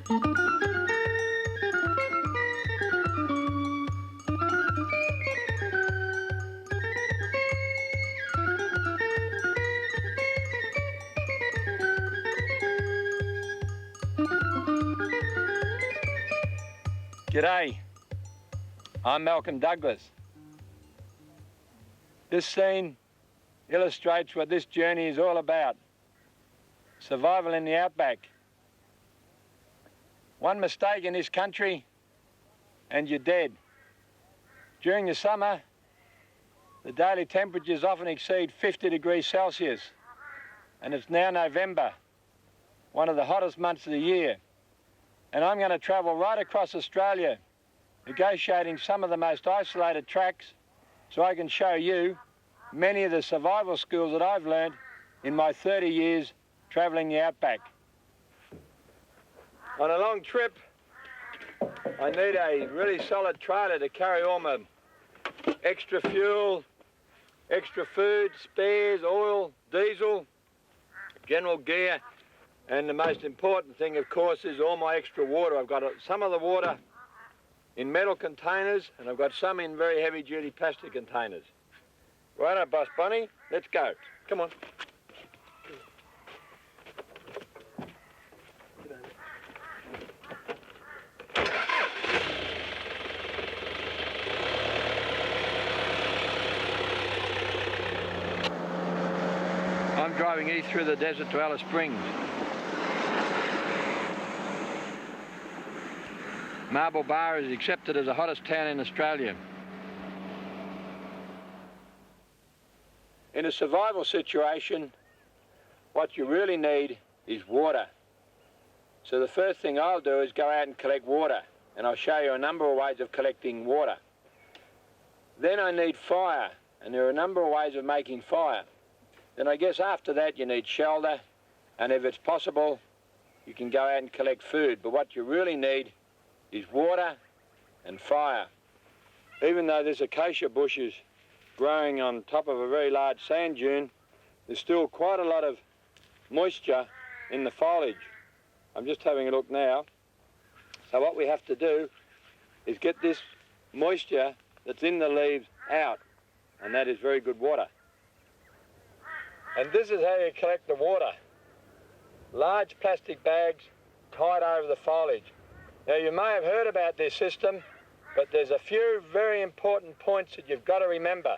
G'day, I'm Malcolm Douglas. This scene illustrates what this journey is all about. Survival in the outback. One mistake in this country and you're dead. During the summer, the daily temperatures often exceed 50 degrees Celsius, and it's now November, one of the hottest months of the year. And I'm going to travel right across Australia, negotiating some of the most isolated tracks so I can show you many of the survival skills that I've learned in my 30 years travelling the outback. On a long trip, I need a really solid trailer to carry all my extra fuel, extra food, spares, oil, diesel, general gear, and the most important thing, of course, is all my extra water. I've got some of the water in metal containers, and I've got some in very heavy-duty plastic containers. Righto, Boss Bonnie, let's go. Come on. I'm driving east through the desert to Alice Springs. Marble Bar is accepted as the hottest town in Australia. In a survival situation, what you really need is water. So the first thing I'll do is go out and collect water, and I'll show you a number of ways of collecting water. Then I need fire, and there are a number of ways of making fire. Then I guess after that you need shelter, and if it's possible, you can go out and collect food. But what you really need is water and fire. Even though this acacia bush is growing on top of a very large sand dune, there's still quite a lot of moisture in the foliage. I'm just having a look now. So what we have to do is get this moisture that's in the leaves out, and that is very good water. And this is how you collect the water. Large plastic bags tied over the foliage. Now, you may have heard about this system, but there's a few very important points that you've got to remember.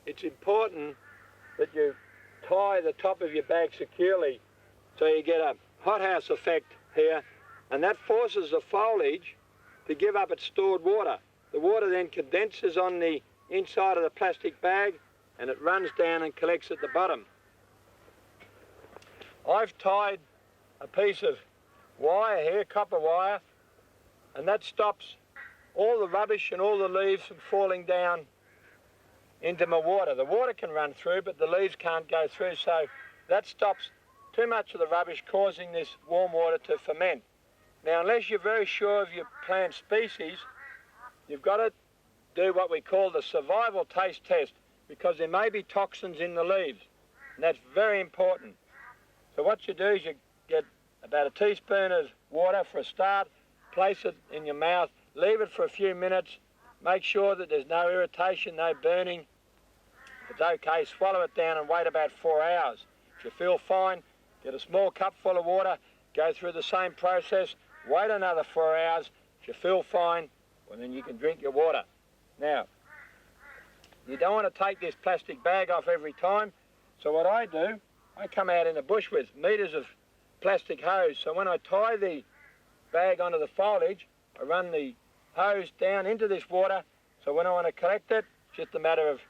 It's important that you tie the top of your bag securely so you get a hothouse effect here, and that forces the foliage to give up its stored water. The water then condenses on the inside of the plastic bag, and it runs down and collects at the bottom. I've tied a piece of wire here, copper wire, and that stops all the rubbish and all the leaves from falling down into my water. The water can run through, but the leaves can't go through, so that stops too much of the rubbish causing this warm water to ferment. Now, unless you're very sure of your plant species, you've got to do what we call the survival taste test, because there may be toxins in the leaves, and that's very important. So what you do is you get about a teaspoon of water for a start, place it in your mouth, leave it for a few minutes, make sure that there's no irritation, no burning. If it's okay, swallow it down and wait about 4 hours. If you feel fine, get a small cup full of water, go through the same process, wait another 4 hours. If you feel fine, well, then you can drink your water. Now, you don't want to take this plastic bag off every time, so what I do, I come out in the bush with meters of plastic hose. So when I tie the bag onto the foliage, I run the hose down into this water, so when I want to collect it, it's just a matter of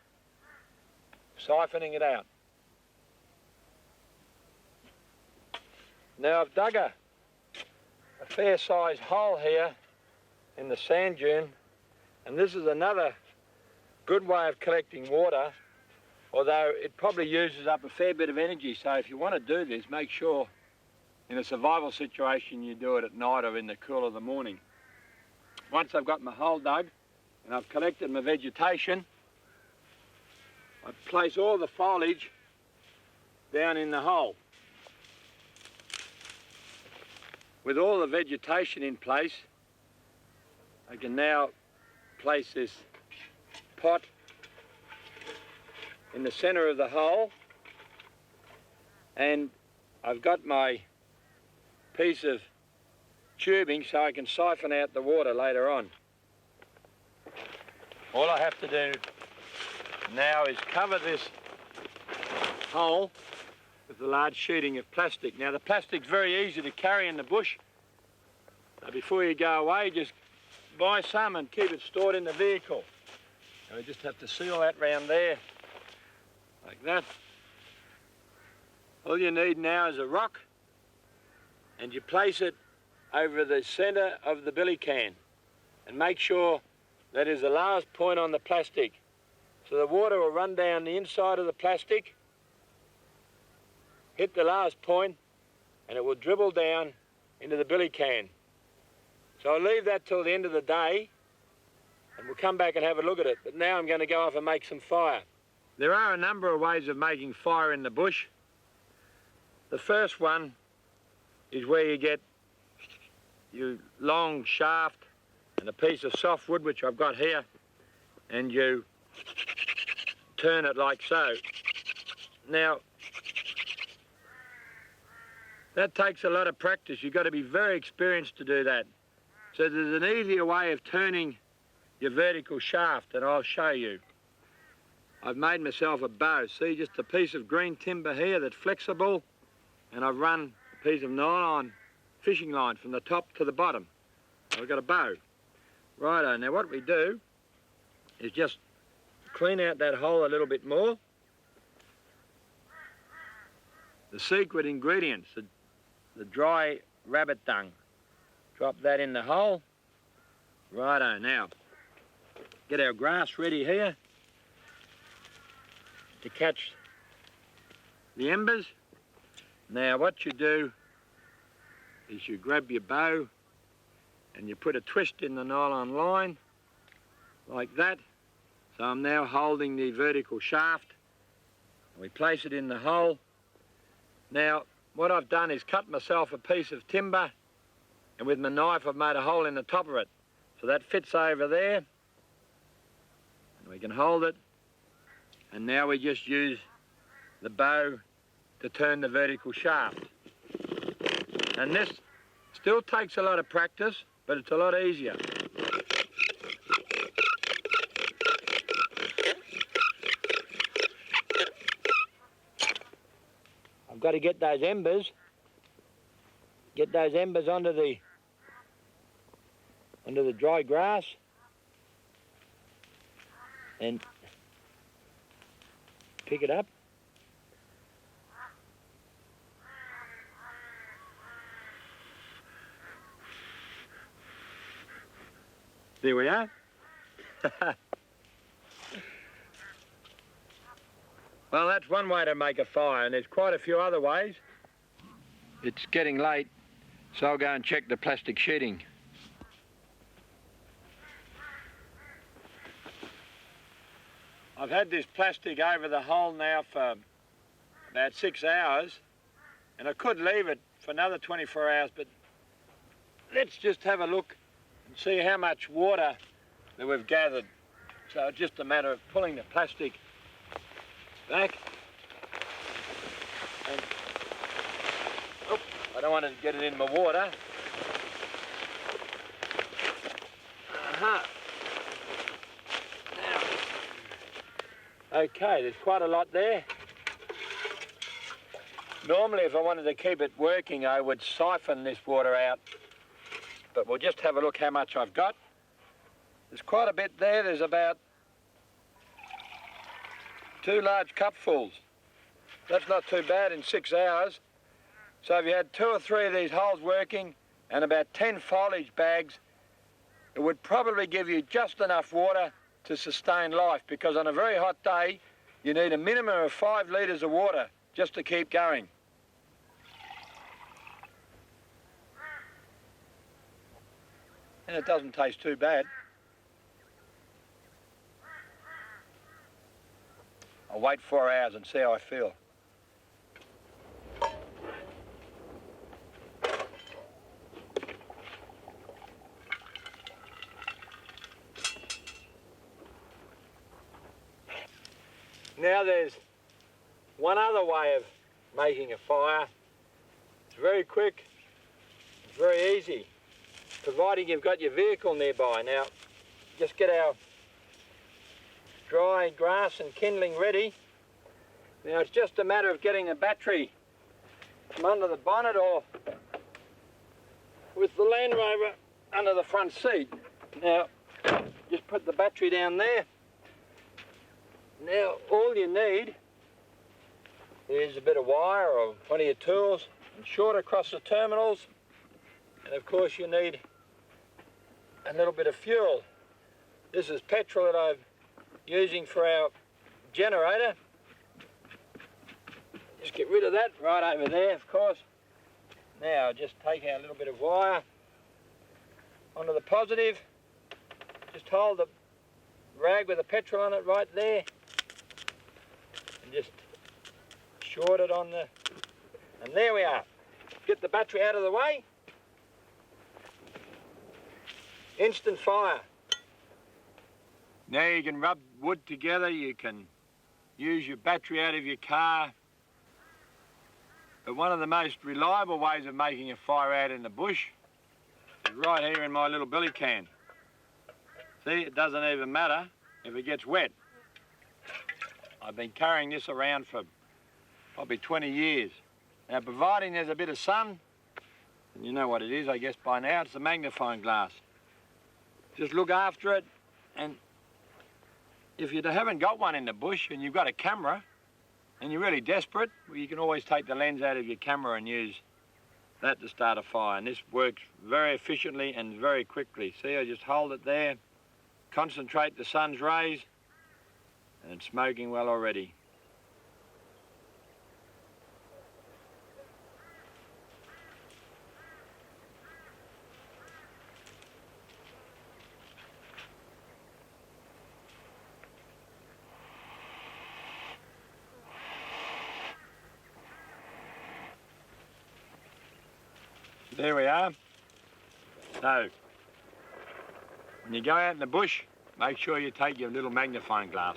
siphoning it out. Now I've dug a fair-sized hole here in the sand dune, and this is another good way of collecting water, although it probably uses up a fair bit of energy. So if you want to do this, make sure in a survival situation you do it at night or in the cool of the morning. Once I've got my hole dug and I've collected my vegetation, I place all the foliage down in the hole. with all the vegetation in place, I can now place this pot in the centre of the hole, and I've got my piece of tubing so I can siphon out the water later on. All I have to do now is cover this hole with a large sheeting of plastic. Now the plastic's very easy to carry in the bush. So before you go away, just buy some and keep it stored in the vehicle. And we just have to seal that round there, like that. All you need now is a rock, and you place it over the centre of the billy can, and make sure that is the last point on the plastic. So the water will run down the inside of the plastic, hit the last point, and it will dribble down into the billy can. So I'll leave that till the end of the day, and we'll come back and have a look at it. But now I'm going to go off and make some fire. There are a number of ways of making fire in the bush. The first one is where you get your long shaft and a piece of softwood, which I've got here, and you turn it like so. Now, that takes a lot of practice. You've got to be very experienced to do that. So there's an easier way of turning your vertical shaft, and I'll show you. I've made myself a bow. See, just a piece of green timber here that's flexible, and I've run a piece of nylon fishing line from the top to the bottom. I've got a bow. Righto, now what we do is just clean out that hole a little bit more. The secret ingredients, the dry rabbit dung. Drop that in the hole. Righto, now get our grass ready here to catch the embers. Now what you do is you grab your bow and you put a twist in the nylon line like that. So I'm now holding the vertical shaft, and we place it in the hole. Now what I've done is cut myself a piece of timber, and with my knife I've made a hole in the top of it. So that fits over there, and we can hold it, and now we just use the bow to turn the vertical shaft. And this still takes a lot of practice, but it's a lot easier. I've got to get those embers onto the dry grass, and pick it up. There we are. Well, that's one way to make a fire, and there's quite a few other ways. It's getting late, so I'll go and check the plastic sheeting. I've had this plastic over the hole now for about 6 hours, and I could leave it for another 24 hours, but let's just have a look and see how much water that we've gathered. So it's just a matter of pulling the plastic back, and I don't want to get it in my water. Now, okay, there's quite a lot there. Normally, if I wanted to keep it working, I would siphon this water out, but we'll just have a look how much I've got. There's quite a bit there. There's about 2 large cupfuls. That's not too bad in 6 hours. So if you had 2 or 3 of these holes working and about 10 foliage bags, it would probably give you just enough water to sustain life, because on a very hot day, you need a minimum of 5 litres of water just to keep going. And it doesn't taste too bad. I'll wait 4 hours and see how I feel. Now there's one other way of making a fire. It's very quick, it's very easy, providing you've got your vehicle nearby. Now, just get our dry grass and kindling ready. Now it's just a matter of getting the battery from under the bonnet or with the Land Rover under the front seat. Now, just put the battery down there. Now, all you need is a bit of wire or plenty of tools and short across the terminals. And of course you need a little bit of fuel. This is petrol that I'm using for our generator. Just get rid of that right over there, of course. Now just take our little bit of wire onto the positive. Just hold the rag with the petrol on it right there and just short it on the, and there we are. Get the battery out of the way. Instant fire. Now you can rub wood together, you can use your battery out of your car. But one of the most reliable ways of making a fire out in the bush is right here in my little billy can. See, it doesn't even matter if it gets wet. I've been carrying this around for probably 20 years. Now, providing there's a bit of sun, and you know what it is, I guess, by now, it's a magnifying glass. Just look after it, and if you haven't got one in the bush and you've got a camera and you're really desperate, well, you can always take the lens out of your camera and use that to start a fire. And this works very efficiently and very quickly. See, I just hold it there, concentrate the sun's rays, and it's smoking well already. There we are. So, when you go out in the bush, make sure you take your little magnifying glass.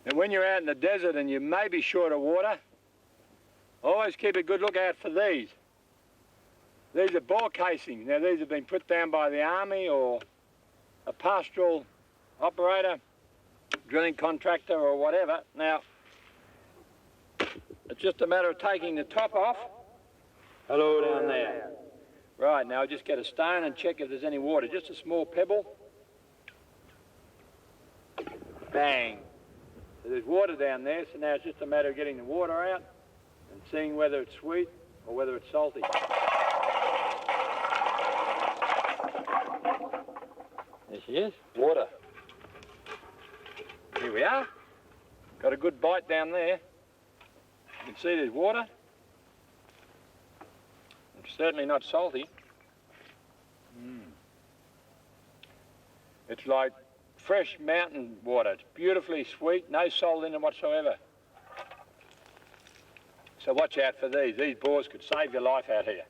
And when you're out in the desert and you may be short of water, always keep a good lookout for these. These are bore casings. Now these have been put down by the army or a pastoral operator, drilling contractor or whatever. Now, it's just a matter of taking the top off. Hello down there. Right, now just get a stone and check if there's any water. Just a small pebble. Bang. So there's water down there, so now it's just a matter of getting the water out and seeing whether it's sweet or whether it's salty. There she is, water. Here we are. Got a good bite down there. You can see there's water. It's certainly not salty. It's like fresh mountain water. It's beautifully sweet, no salt in it whatsoever. So watch out for these. These boars could save your life out here.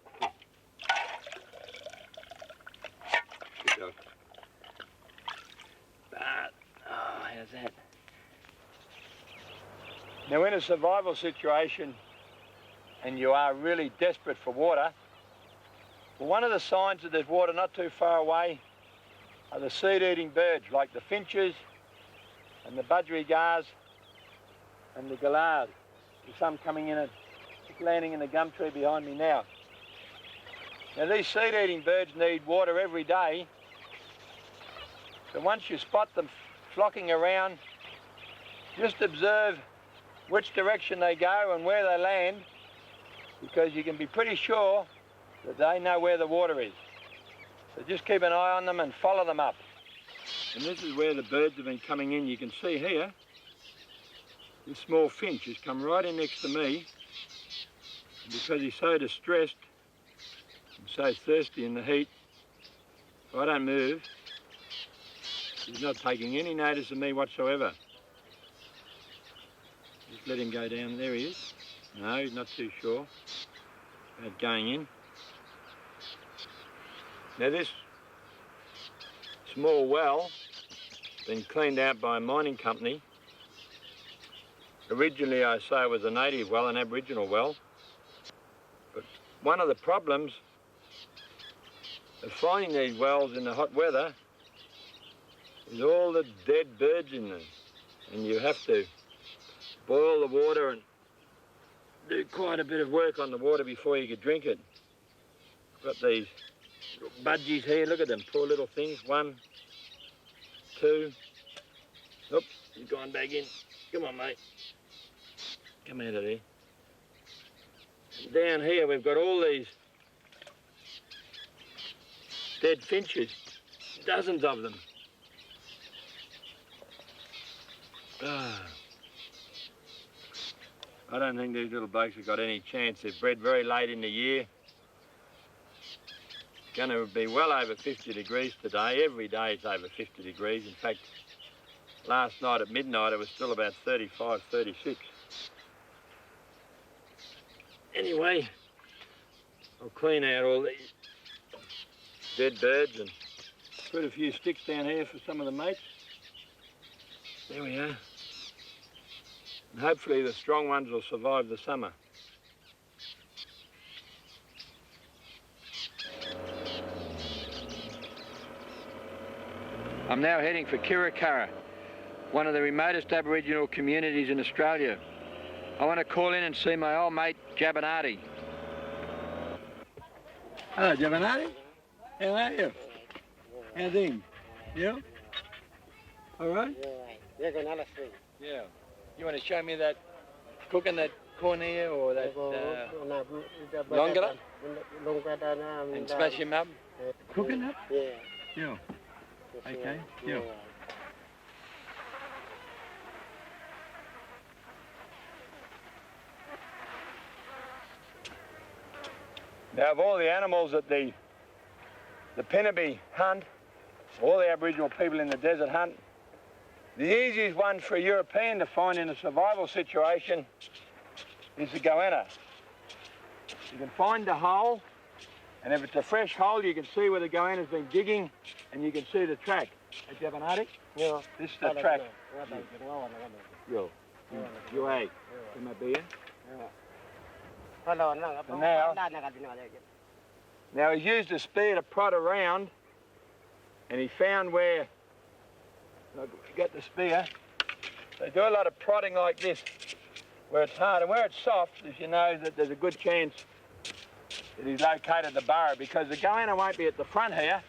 Good dog. How's that? Now in a survival situation and you are really desperate for water, well, one of the signs that there's water not too far away are the seed-eating birds like the finches and the budgerigars and the gallards. There's some coming in and just landing in the gum tree behind me now. Now these seed-eating birds need water every day, so once you spot them flocking around, just observe which direction they go and where they land, because you can be pretty sure that they know where the water is. So just keep an eye on them and follow them up. And this is where the birds have been coming in. You can see here, this small finch has come right in next to me, and because he's so distressed and so thirsty in the heat, if I don't move, he's not taking any notice of me whatsoever. Just let him go down. There he is. No, he's not too sure about going in. Now this small well has been cleaned out by a mining company. Originally, I say it was a native well, an Aboriginal well. But one of the problems of finding these wells in the hot weather is all the dead birds in them. And you have to boil the water and do quite a bit of work on the water before you could drink it. Got these little budgies here, look at them, poor little things. 1, 2, oops, he's gone back in. Come on, mate. Come out of there. And down here we've got all these dead finches, dozens of them. I don't think these little blokes have got any chance. They've bred very late in the year. It's going to be well over 50 degrees today. Every day it's over 50 degrees. In fact, last night at midnight it was still about 35, 36. Anyway, I'll clean out all these dead birds and put a few sticks down here for some of the mates. There we are. And hopefully the strong ones will survive the summer. I'm now heading for Kirakara, one of the remotest Aboriginal communities in Australia. I want to call in and see my old mate, Jabanati. Hello, Jabanati. How are you? How things? Yeah? All right? Yeah. You want to show me that, cooking that corn here or that longara? And smash him up? Cooking up? Yeah. Yeah. Okay, yeah. Now, of all the animals that the Penabe hunt, all the Aboriginal people in the desert hunt, the easiest one for a European to find in a survival situation is the goanna. You can find the hole, and if it's a fresh hole, you can see where the goanna's been digging, and you can see the track. Hey, Jabanati? Yeah. This is the track. Yo. You hey. Come up here. Now he's used a spear to prod around, and he found where, got the spear, they do a lot of prodding like this, where it's hard, and where it's soft, as you know, that there's a good chance that he's located the burrow, because the goanna won't be at the front here.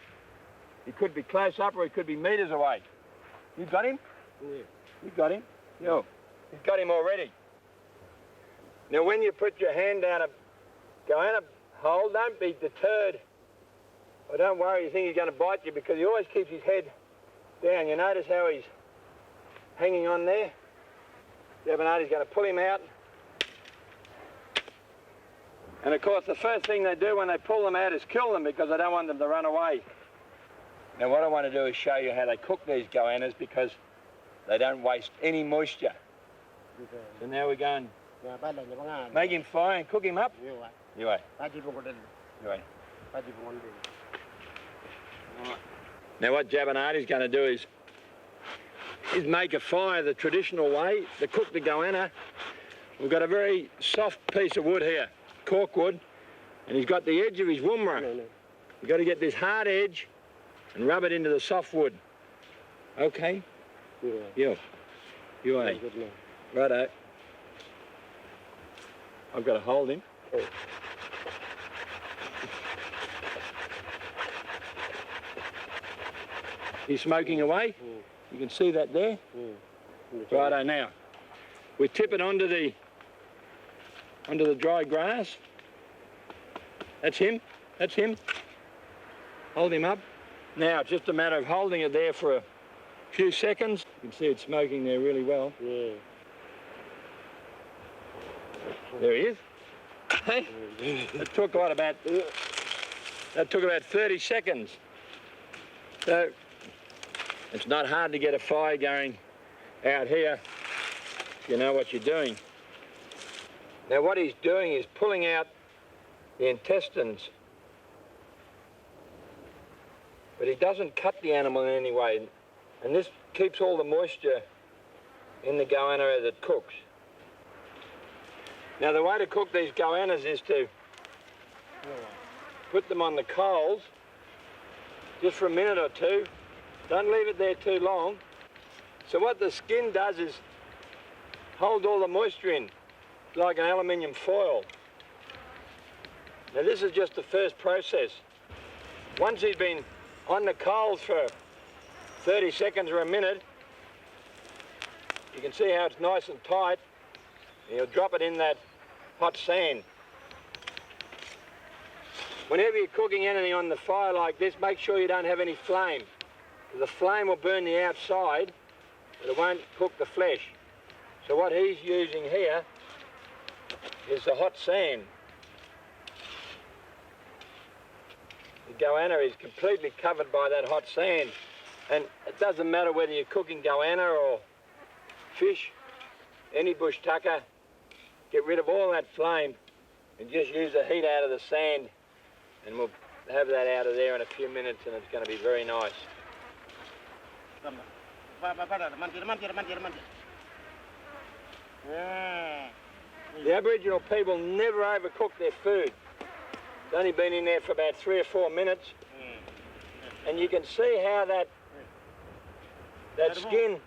He could be close up, or he could be metres away. You got him? Yeah. You got him? Yo. He's got him already. Now, when you put your hand down a goanna hole, don't be deterred. Or don't worry, you think he's going to bite you, because he always keeps his head down. You notice how he's hanging on there? Jabanati's going to pull him out. And of course, the first thing they do when they pull them out is kill them, because they don't want them to run away. Now, what I want to do is show you how they cook these goannas, because they don't waste any moisture. So now we're going make him fry and cook him up. You wait. Now what Jabanati's going to do is make a fire the traditional way to cook the goanna. We've got a very soft piece of wood here, cork wood, and he's got the edge of his woomera. You've got to get this hard edge and rub it into the soft wood. Okay? Yeah. You ain't. Righto. I've got to hold him. He's smoking away. You can see that there. Righto, now we tip it onto the dry grass. That's him. That's him. Hold him up. Now it's just a matter of holding it there for a few seconds. You can see it smoking there really well. Yeah. There he is. Hey, that took about 30 seconds. So it's not hard to get a fire going out here if you know what you're doing. Now what he's doing is pulling out the intestines, but he doesn't cut the animal in any way, and this keeps all the moisture in the goanna as it cooks. Now the way to cook these goannas is to put them on the coals just for a minute or two. Don't leave it there too long. So what the skin does is hold all the moisture in, like an aluminium foil. Now this is just the first process. Once he's been on the coals for 30 seconds or a minute, you can see how it's nice and tight, and you'll drop it in that hot sand. Whenever you're cooking anything on the fire like this, make sure you don't have any flame. The flame will burn the outside, but it won't cook the flesh. So what he's using here is the hot sand. The goanna is completely covered by that hot sand, and it doesn't matter whether you're cooking goanna or fish, any bush tucker. Get rid of all that flame and just use the heat out of the sand, and we'll have that out of there in a few minutes, and it's going to be very nice. The Aboriginal people never overcook their food. It's only been in there for about 3 or 4 minutes, and you can see how that skin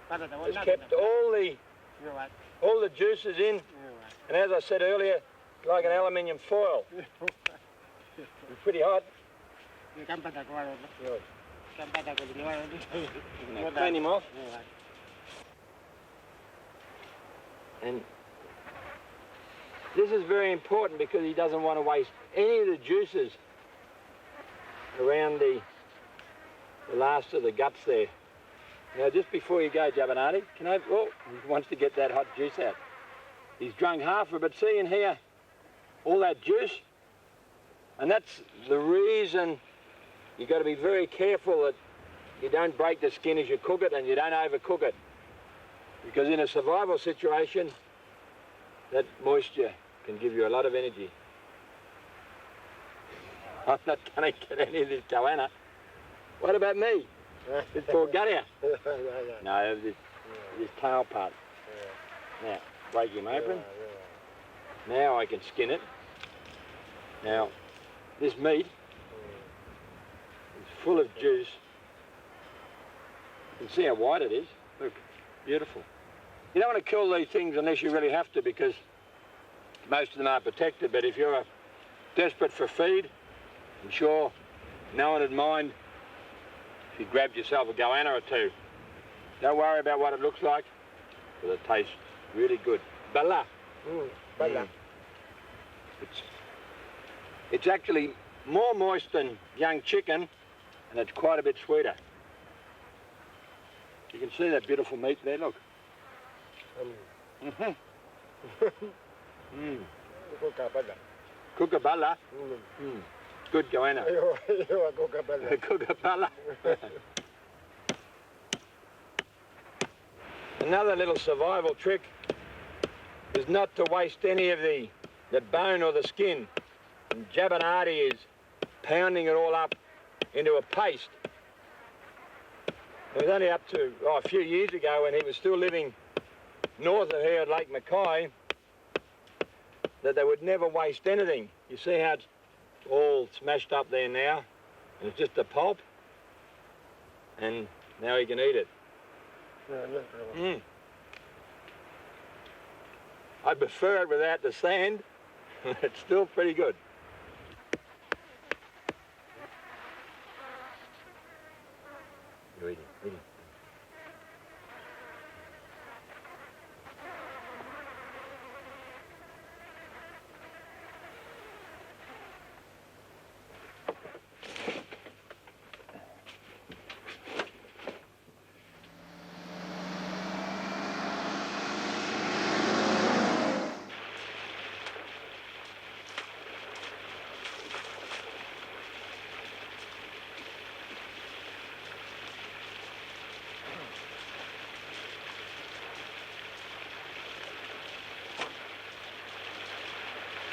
has kept all the juices in, and as I said earlier, it's like an aluminium foil. It's pretty hot. Clean him off. And this is very important because he doesn't want to waste any of the juices around the last of the guts there. Now, just before you go, Jabanati, oh, he wants to get that hot juice out. He's drunk half of it, see in here, all that juice? And that's the reason you've got to be very careful that you don't break the skin as you cook it and you don't overcook it. Because in a survival situation, that moisture can give you a lot of energy. I'm not going to get any of this goanna. What about me? This poor gut out. No, this tail part. Now, break him open. Now I can skin it. Now, this meat is full of juice. You can see how white it is. Look, beautiful. You don't want to kill these things unless you really have to, because most of them are protected, but if you're desperate for feed, I'm sure no one would mind if you grabbed yourself a goanna or two. Don't worry about what it looks like, because it tastes really good. Bala. Bala. It's actually more moist than young chicken, and it's quite a bit sweeter. You can see that beautiful meat there, look. Kookaburra. Good goanna. Kookaburra. Another little survival trick is not to waste any of the bone or the skin. And Jabanati is pounding it all up into a paste. It was only up to a few years ago, when he was still living north of here at Lake Mackay, that they would never waste anything. You see how it's all smashed up there now, and it's just a pulp, and now he can eat it. I prefer it without the sand. It's still pretty good. You're eating.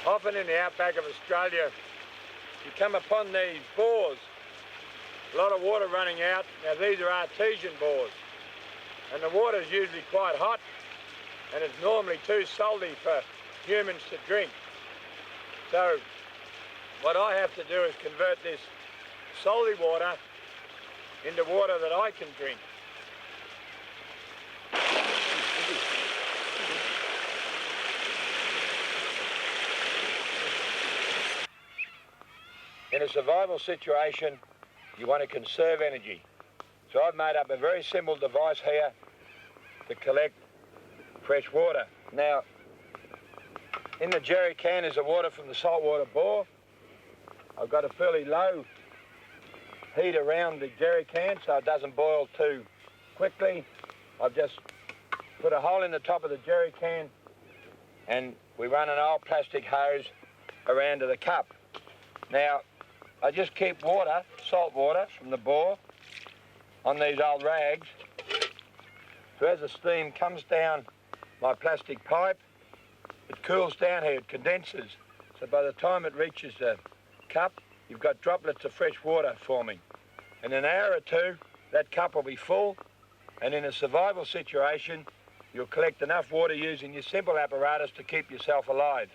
Often in the outback of Australia, you come upon these bores, a lot of water running out. Now these are artesian bores, and the water is usually quite hot, and it's normally too salty for humans to drink. So what I have to do is convert this salty water into water that I can drink. In a survival situation, you want to conserve energy. So I've made up a very simple device here to collect fresh water. Now, in the jerry can is the water from the saltwater bore. I've got a fairly low heat around the jerry can so it doesn't boil too quickly. I've just put a hole in the top of the jerry can and we run an old plastic hose around to the cup. Now, I just keep water, salt water from the bore on these old rags. So as the steam comes down my plastic pipe, it cools down here, it condenses. So by the time it reaches the cup, you've got droplets of fresh water forming. In an hour or two, that cup will be full, and in a survival situation, you'll collect enough water using your simple apparatus to keep yourself alive.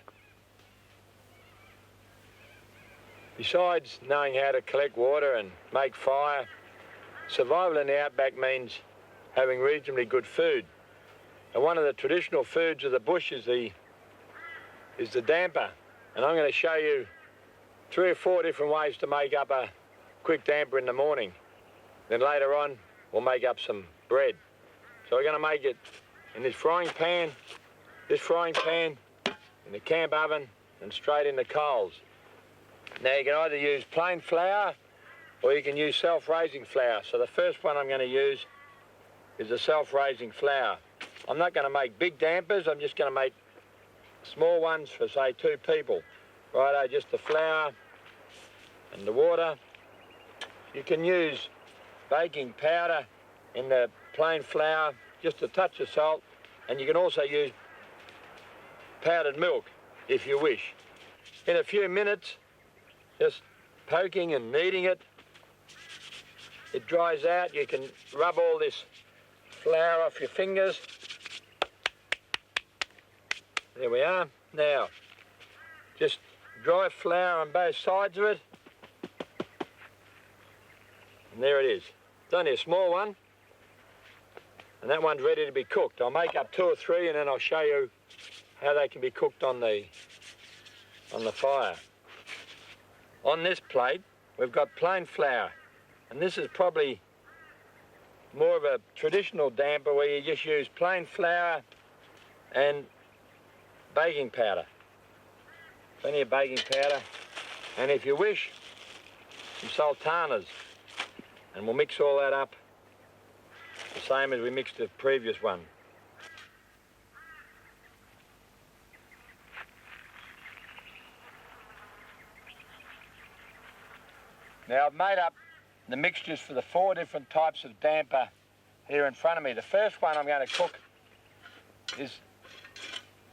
Besides knowing how to collect water and make fire, survival in the outback means having reasonably good food. And one of the traditional foods of the bush is the damper. And I'm going to show you 3 or 4 different ways to make up a quick damper in the morning. Then later on, we'll make up some bread. So we're going to make it in this frying pan, in the camp oven, and straight in the coals. Now you can either use plain flour or you can use self-raising flour. So the first one I'm going to use is the self-raising flour. I'm not going to make big dampers, I'm just going to make small ones for say 2 people. Righto, just the flour and the water. You can use baking powder in the plain flour, just a touch of salt, and you can also use powdered milk if you wish. In a few minutes, just poking and kneading it, it dries out. You can rub all this flour off your fingers. There we are. Now, just dry flour on both sides of it. And there it is. It's only a small one. And that one's ready to be cooked. I'll make up 2 or 3 and then I'll show you how they can be cooked on the fire. On this plate, we've got plain flour. And this is probably more of a traditional damper where you just use plain flour and baking powder. Plenty of baking powder. And if you wish, some sultanas. And we'll mix all that up the same as we mixed the previous one. Now I've made up the mixtures for the 4 different types of damper here in front of me. The first one I'm going to cook is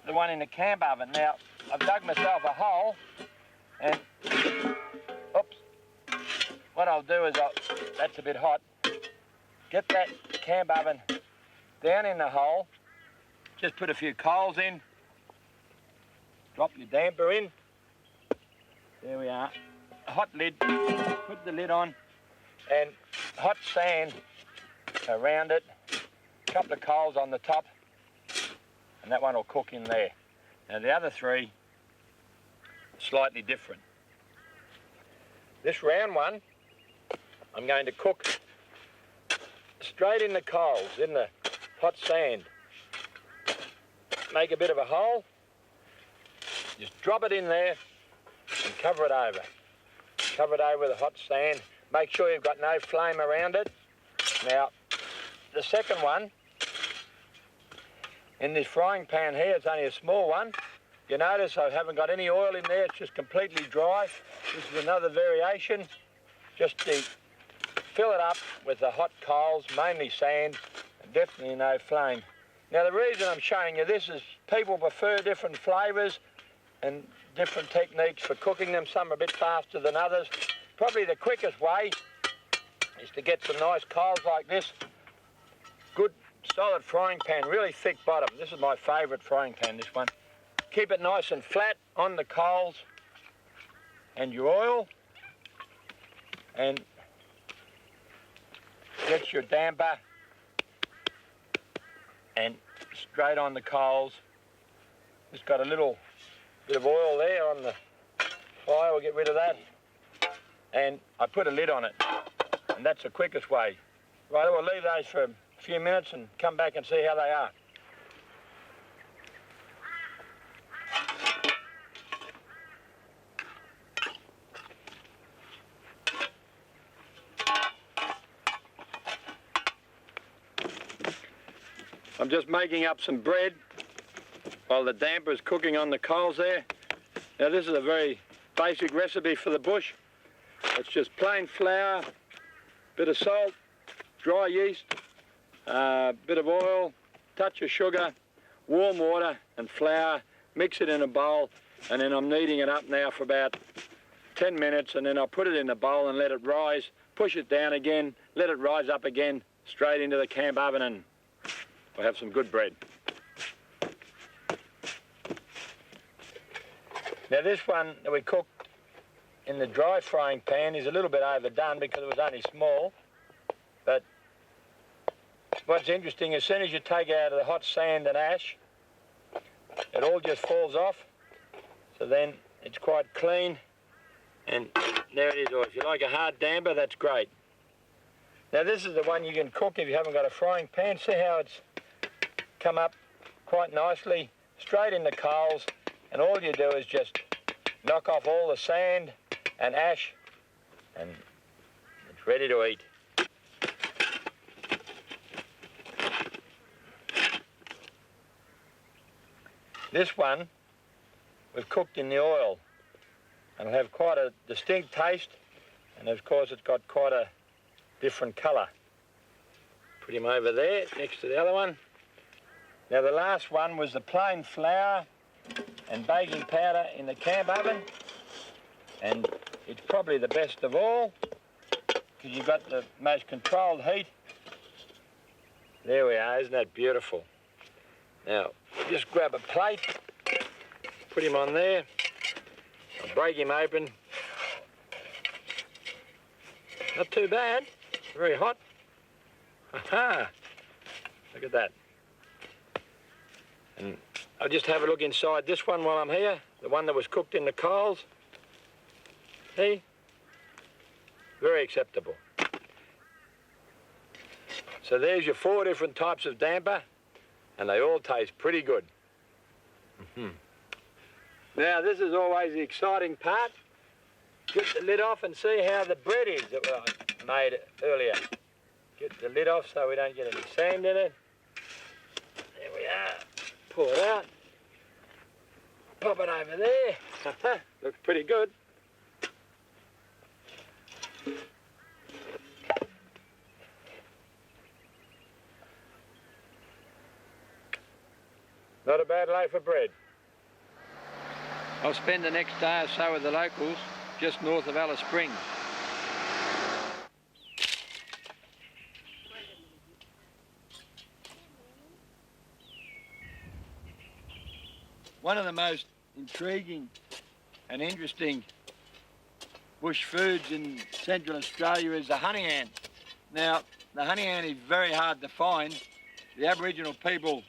the one in the camp oven. Now I've dug myself a hole and, oops, what I'll do is that's a bit hot, get that camp oven down in the hole, just put a few coals in, drop your damper in, there we are, a hot lid, put the lid on, and hot sand around it, a couple of coals on the top, and that one will cook in there. Now the other 3, slightly different. This round one, I'm going to cook straight in the coals, in the hot sand. Make a bit of a hole, just drop it in there and cover it over. Cover it over with the hot sand. Make sure you've got no flame around it. Now, the second one, in this frying pan here, it's only a small one. You notice I haven't got any oil in there, it's just completely dry. This is another variation, just to fill it up with the hot coals, mainly sand, and definitely no flame. Now the reason I'm showing you this is people prefer different flavours, and different techniques for cooking them. Some are a bit faster than others. Probably the quickest way is to get some nice coals like this. Good solid frying pan, really thick bottom. This is my favourite frying pan, this one. Keep it nice and flat on the coals and your oil, and get your damper and straight on the coals. It's got a little bit of oil there on the fire. We'll get rid of that. And I put a lid on it, and that's the quickest way. Right, we'll leave those for a few minutes and come back and see how they are. I'm just making up some bread while the damper is cooking on the coals there. Now this is a very basic recipe for the bush. It's just plain flour, bit of salt, dry yeast, bit of oil, touch of sugar, warm water and flour. Mix it in a bowl, and then I'm kneading it up now for about 10 minutes, and then I'll put it in the bowl and let it rise, push it down again, let it rise up again, straight into the camp oven, and we'll have some good bread. Now this one that we cooked in the dry frying pan is a little bit overdone because it was only small, but what's interesting, as soon as you take it out of the hot sand and ash, it all just falls off, so then it's quite clean, and there it is. Or if you like a hard damper, that's great. Now this is the one you can cook if you haven't got a frying pan. See how it's come up quite nicely, straight in the coals, and all you do is just knock off all the sand and ash, and it's ready to eat. This one was cooked in the oil, and it'll have quite a distinct taste, and of course it's got quite a different colour. Put him over there next to the other one. Now the last one was the plain flour and baking powder in the camp oven, and it's probably the best of all because you've got the most controlled heat. There we are, isn't that beautiful? Now just grab a plate, put him on there, I'll break him open. Not too bad, very hot. Aha! Look at that. And I'll just have a look inside this one while I'm here, the one that was cooked in the coals. See? Very acceptable. So there's your 4 different types of damper, and they all taste pretty good. Now this is always the exciting part. Get the lid off and see how the bread is that I made earlier. Get the lid off so we don't get any sand in it. There we are. Pull it out. Pop it over there. Looks pretty good. Not a bad loaf of bread. I'll spend the next day or so with the locals just north of Alice Springs. One of the most intriguing and interesting bush foods in Central Australia is the honey ant. Now, the honey ant is very hard to find. The Aboriginal people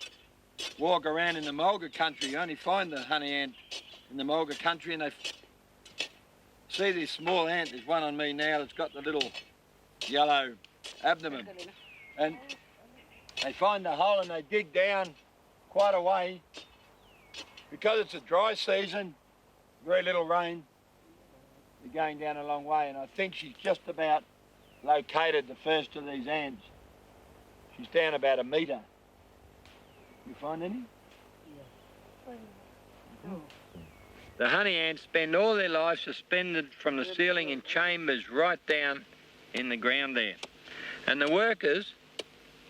walk around in the mulga country. You only find the honey ant in the mulga country, and they see this small ant. There's one on me now that's got the little yellow abdomen. And they find the hole and they dig down quite a way. Because it's a dry season, very little rain, they're going down a long way, and I think she's just about located the first of these ants. She's down about 1 metre. You find any? Yeah. The honey ants spend all their life suspended from the ceiling in chambers right down in the ground there. And the workers,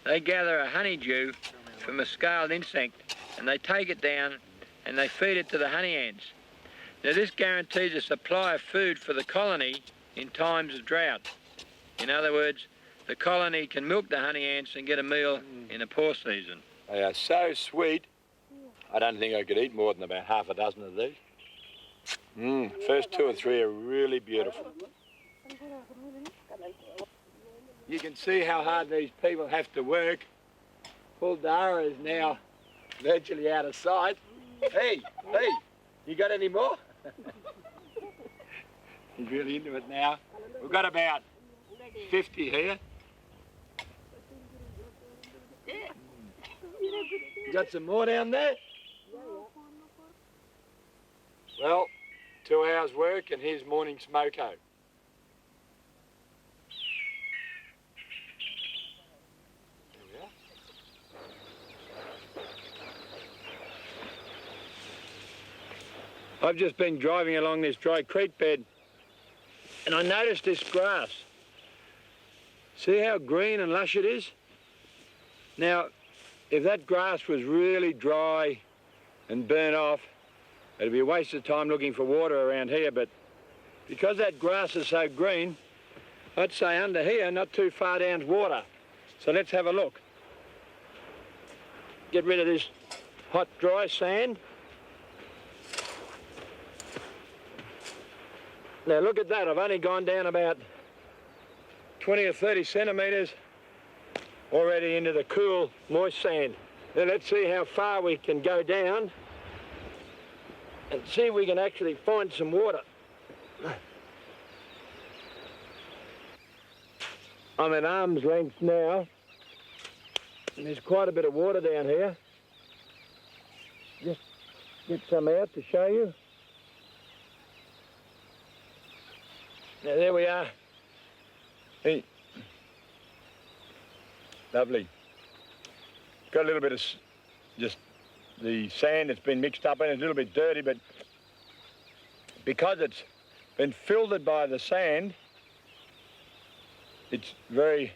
they gather a honeydew from a scaled insect, and they take it down and they feed it to the honey ants. Now this guarantees a supply of food for the colony in times of drought. In other words, the colony can milk the honey ants and get a meal in a poor season. They are so sweet, I don't think I could eat more than about half a dozen of these. First 2 or 3 are really beautiful. You can see how hard these people have to work. Poor Dara is now virtually out of sight. Hey, you got any more? He's really into it now. We've got about 50 here. You got some more down there? Well, 2 hours work and here's morning smoko. I've just been driving along this dry creek bed and I noticed this grass. See how green and lush it is? Now, if that grass was really dry and burnt off, it'd be a waste of time looking for water around here, but because that grass is so green, I'd say under here, not too far down's water. So let's have a look. Get rid of this hot, dry sand. Now look at that, I've only gone down about 20 or 30 centimetres already into the cool, moist sand. Now let's see how far we can go down and see if we can actually find some water. I'm at arm's length now, and there's quite a bit of water down here. Just get some out to show you. Now there we are. Hey. Lovely. Got a little bit of just the sand that's been mixed up in it, a little bit dirty, but because it's been filtered by the sand, it's very,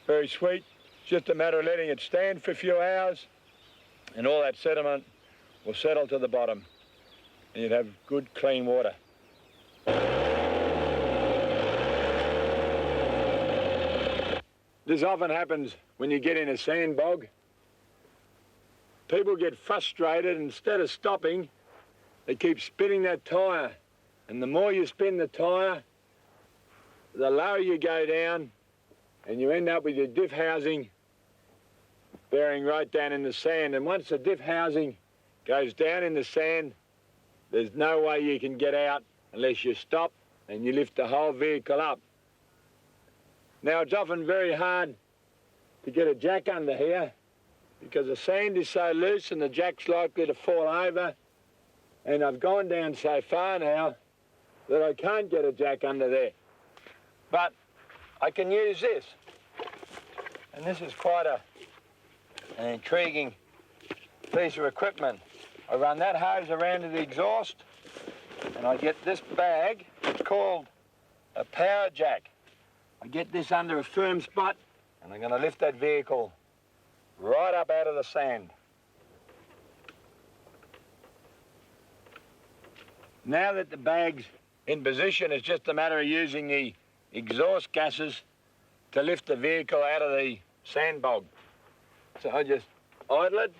very sweet. It's just a matter of letting it stand for a few hours and all that sediment will settle to the bottom and you'd have good, clean water. This often happens when you get in a sand bog. People get frustrated, instead of stopping, they keep spinning that tyre. And the more you spin the tyre, the lower you go down, and you end up with your diff housing bearing right down in the sand. And once the diff housing goes down in the sand, there's no way you can get out unless you stop and you lift the whole vehicle up. Now, it's often very hard to get a jack under here because the sand is so loose and the jack's likely to fall over. And I've gone down so far now that I can't get a jack under there. But I can use this. And this is quite an intriguing piece of equipment. I run that hose around to the exhaust and I get this bag. It's called a power jack. I get this under a firm spot and I'm going to lift that vehicle right up out of the sand. Now that the bag's in position, it's just a matter of using the exhaust gases to lift the vehicle out of the sand bog. So I just idle it.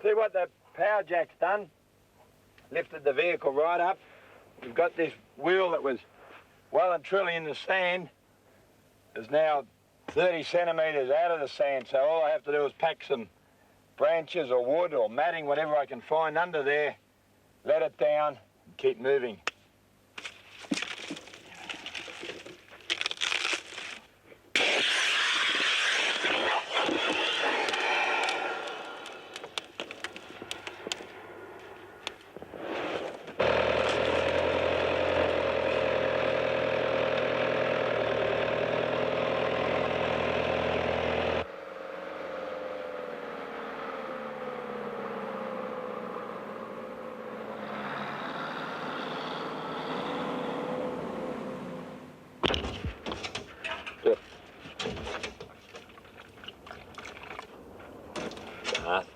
See what the power jack's done? Lifted the vehicle right up. We've got this wheel that was well and truly in the sand. Is now 30 centimetres out of the sand, so all I have to do is pack some branches or wood or matting, whatever I can find under there, let it down and keep moving. Good. Bath.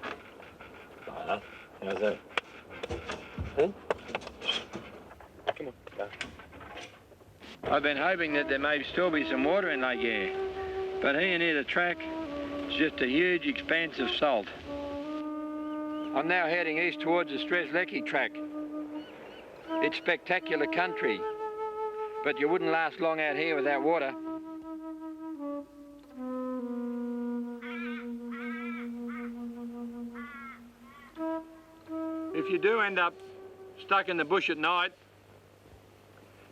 Bath. How's that? Huh? Come on. Bath. I've been hoping that there may still be some water in Lake Eyre, but here near the track, it's just a huge expanse of salt. I'm now heading east towards the Strzelecki track. It's spectacular country, but you wouldn't last long out here without water. If you do end up stuck in the bush at night,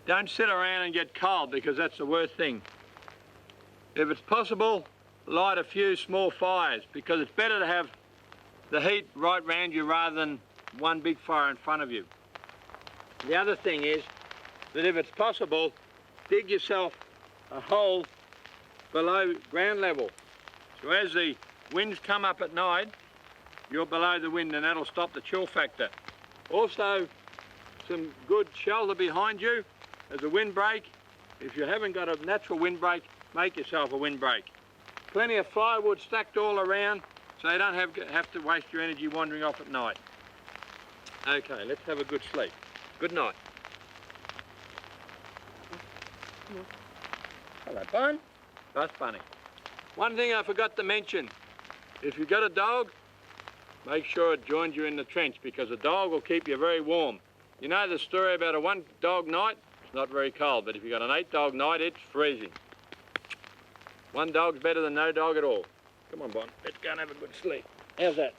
don't sit around and get cold, because that's the worst thing. If it's possible, light a few small fires, because it's better to have the heat right round you rather than one big fire in front of you. The other thing is that if it's possible, dig yourself a hole below ground level. So as the winds come up at night, you're below the wind, and that'll stop the chill factor. Also, some good shelter behind you as a windbreak. If you haven't got a natural windbreak, make yourself a windbreak. Plenty of plywood stacked all around, so you don't have to waste your energy wandering off at night. Okay, let's have a good sleep. Good night. Hello, Bun. That's funny. One thing I forgot to mention, if you've got a dog, make sure it joins you in the trench, because a dog will keep you very warm. You know the story about a 1-dog night? It's not very cold, but if you've got an 8-dog night, it's freezing. 1 dog's better than no dog at all. Come on, Bon, let's go and have a good sleep. How's that?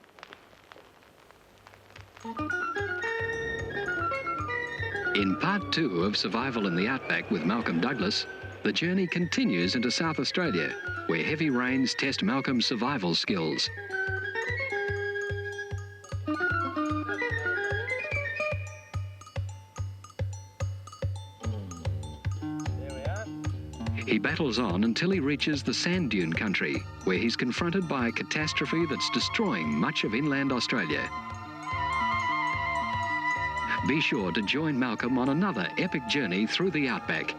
In part 2 of Survival in the Outback with Malcolm Douglas, the journey continues into South Australia, where heavy rains test Malcolm's survival skills. He battles on until he reaches the sand dune country, where he's confronted by a catastrophe that's destroying much of inland Australia. Be sure to join Malcolm on another epic journey through the Outback